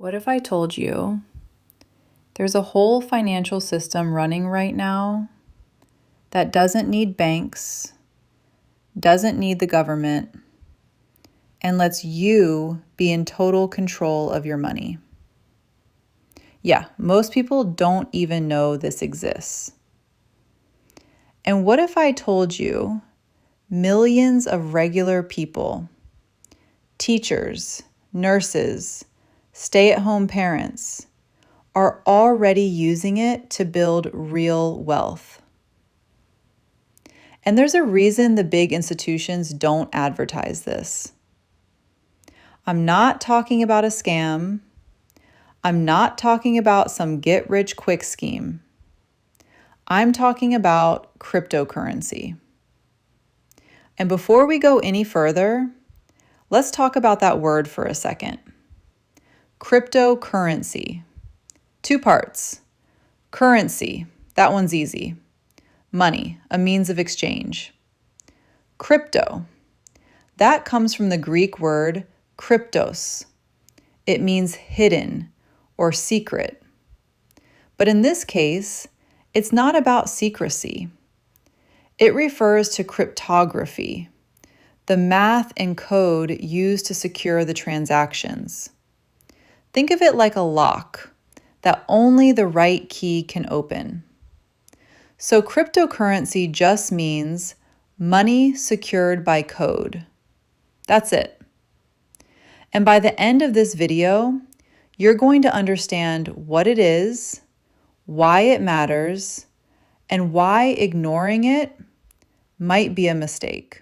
What if I told you there's a whole financial system running right now that doesn't need banks, doesn't need the government, and lets you be in total control of your money? Yeah, most people don't even know this exists. And what if I told you millions of regular people, teachers, nurses, stay-at-home parents, are already using it to build real wealth? And there's a reason the big institutions don't advertise this. I'm not talking about a scam. I'm not talking about some get-rich-quick scheme. I'm talking about cryptocurrency. And before we go any further, let's talk about that word for a second. Cryptocurrency. Two parts. Currency, that one's easy. Money, a means of exchange. Crypto, that comes from the Greek word kryptos. It means hidden or secret. But in this case, it's not about secrecy. It refers to cryptography, the math and code used to secure the transactions. Think of it like a lock that only the right key can open. So cryptocurrency just means money secured by code. That's it. And by the end of this video, you're going to understand what it is, why it matters, and why ignoring it might be a mistake.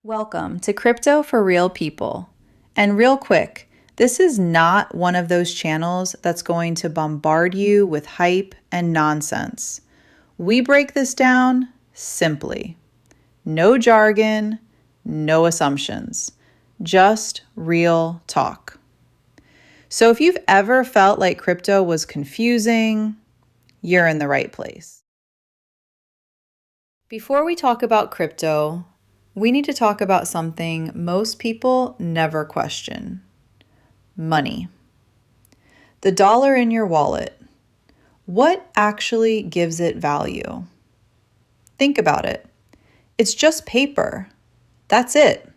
Welcome to Crypto for Real People. And real quick, this is not one of those channels that's going to bombard you with hype and nonsense. We break this down simply. No jargon, no assumptions, just real talk. So if you've ever felt like crypto was confusing, you're in the right place. Before we talk about crypto, we need to talk about something most people never question. Money. The dollar in your wallet. What actually gives it value? Think about it. It's just paper. That's it.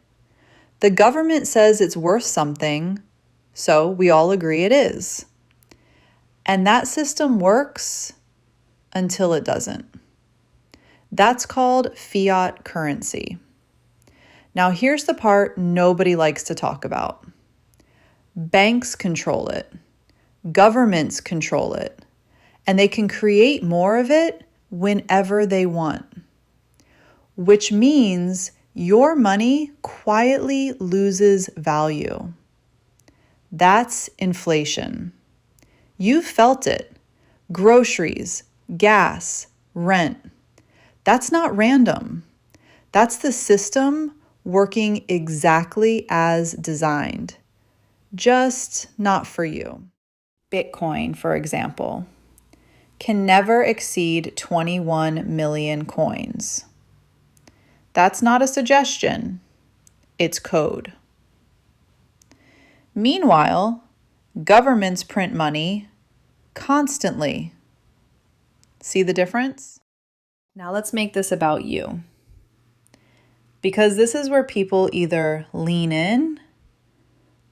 The government says it's worth something, so we all agree it is. And that system works until it doesn't. That's called fiat currency. Now here's the part nobody likes to talk about. Banks control it, governments control it, and they can create more of it whenever they want. Which means your money quietly loses value. That's inflation. You've felt it. Groceries, gas, rent. That's not random. That's the system working exactly as designed. Just not for you. Bitcoin, for example, can never exceed 21 million coins. That's not a suggestion, it's code. Meanwhile, governments print money constantly. See the difference? Now let's make this about you. Because this is where people either lean in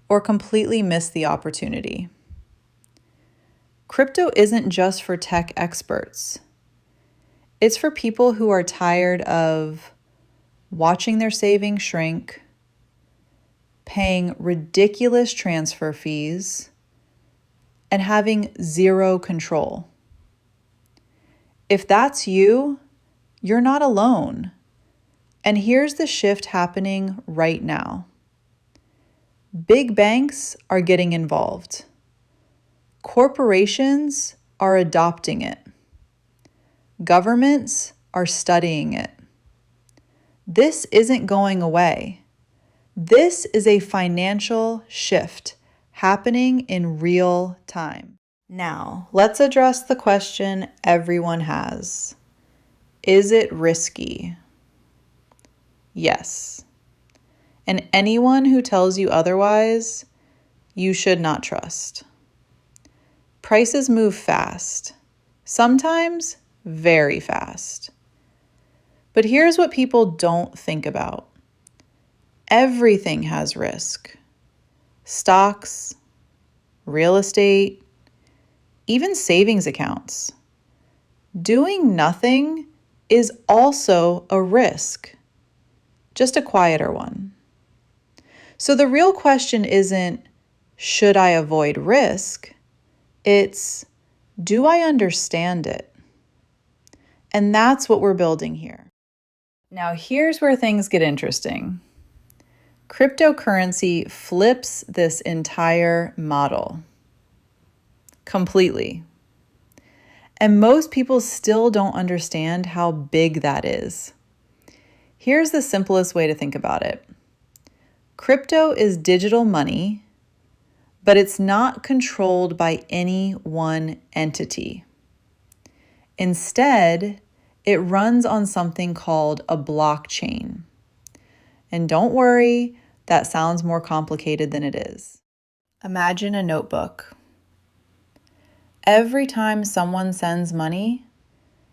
or completely miss the opportunity. Crypto isn't just for tech experts. It's for people who are tired of watching their savings shrink, paying ridiculous transfer fees, and having zero control. If that's you, you're not alone. And here's the shift happening right now. Big banks are getting involved. Corporations are adopting it. Governments are studying it. This isn't going away. This is a financial shift happening in real time. Now, let's address the question everyone has. Is it risky? Yes. And anyone who tells you otherwise, you should not trust. Prices move fast, sometimes very fast. But here's what people don't think about. Everything has risk. Stocks, real estate, even savings accounts. Doing nothing is also a risk, just a quieter one. So the real question isn't, should I avoid risk? It's, do I understand it? And that's what we're building here. Now, here's where things get interesting. Cryptocurrency flips this entire model completely. And most people still don't understand how big that is. Here's the simplest way to think about it. Crypto is digital money, but it's not controlled by any one entity. Instead, it runs on something called a blockchain. And don't worry, that sounds more complicated than it is. Imagine a notebook. Every time someone sends money,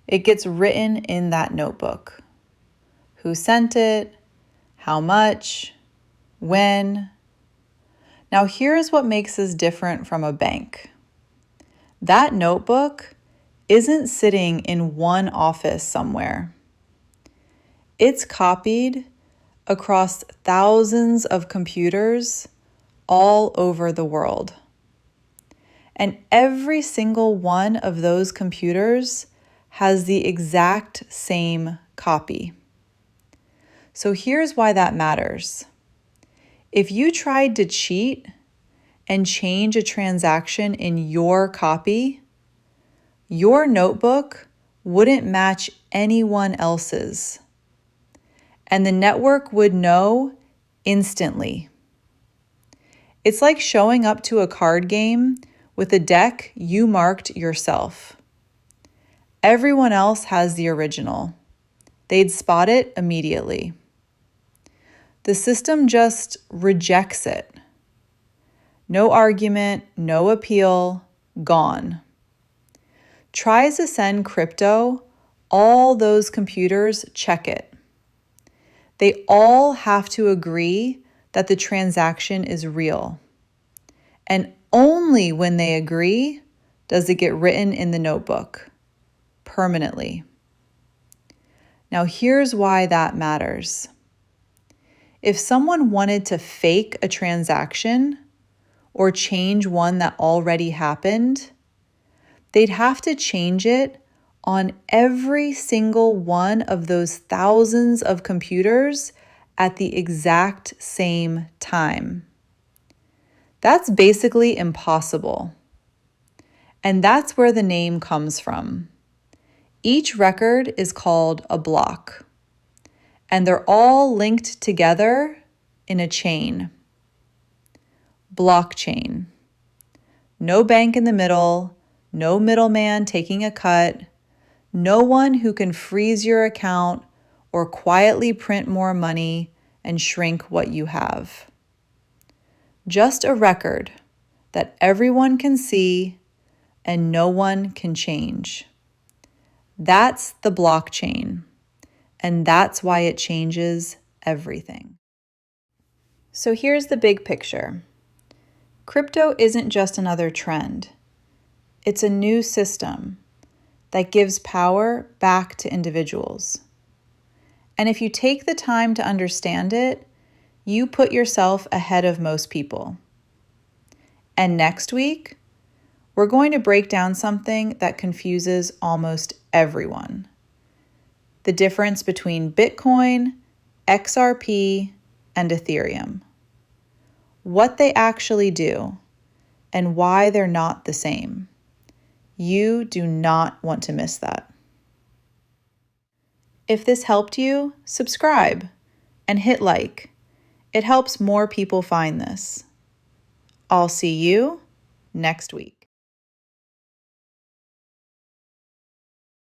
it gets written in that notebook. Who sent it, how much, when. Now here's what makes us different from a bank. That notebook isn't sitting in one office somewhere. It's copied across thousands of computers all over the world. And every single one of those computers has the exact same copy. So here's why that matters. If you tried to cheat and change a transaction in your copy, your notebook wouldn't match anyone else's. And the network would know instantly. It's like showing up to a card game with a deck you marked yourself. Everyone else has the original. They'd spot it immediately. The system just rejects it. No argument, no appeal, gone. Tries to send crypto, all those computers check it. They all have to agree that the transaction is real. And only when they agree does it get written in the notebook, permanently. Now here's why that matters. If someone wanted to fake a transaction or change one that already happened, they'd have to change it on every single one of those thousands of computers at the exact same time. That's basically impossible. And that's where the name comes from. Each record is called a block, and they're all linked together in a chain. Blockchain. No bank in the middle, no middleman taking a cut, no one who can freeze your account or quietly print more money and shrink what you have. Just a record that everyone can see and no one can change. That's the blockchain, and that's why it changes everything. So here's the big picture. Crypto isn't just another trend. It's a new system that gives power back to individuals. And if you take the time to understand it, you put yourself ahead of most people. And next week, we're going to break down something that confuses almost everyone. The difference between Bitcoin, XRP, and Ethereum. What they actually do, and why they're not the same. You do not want to miss that. If this helped you, subscribe and hit like. It helps more people find this. I'll see you next week.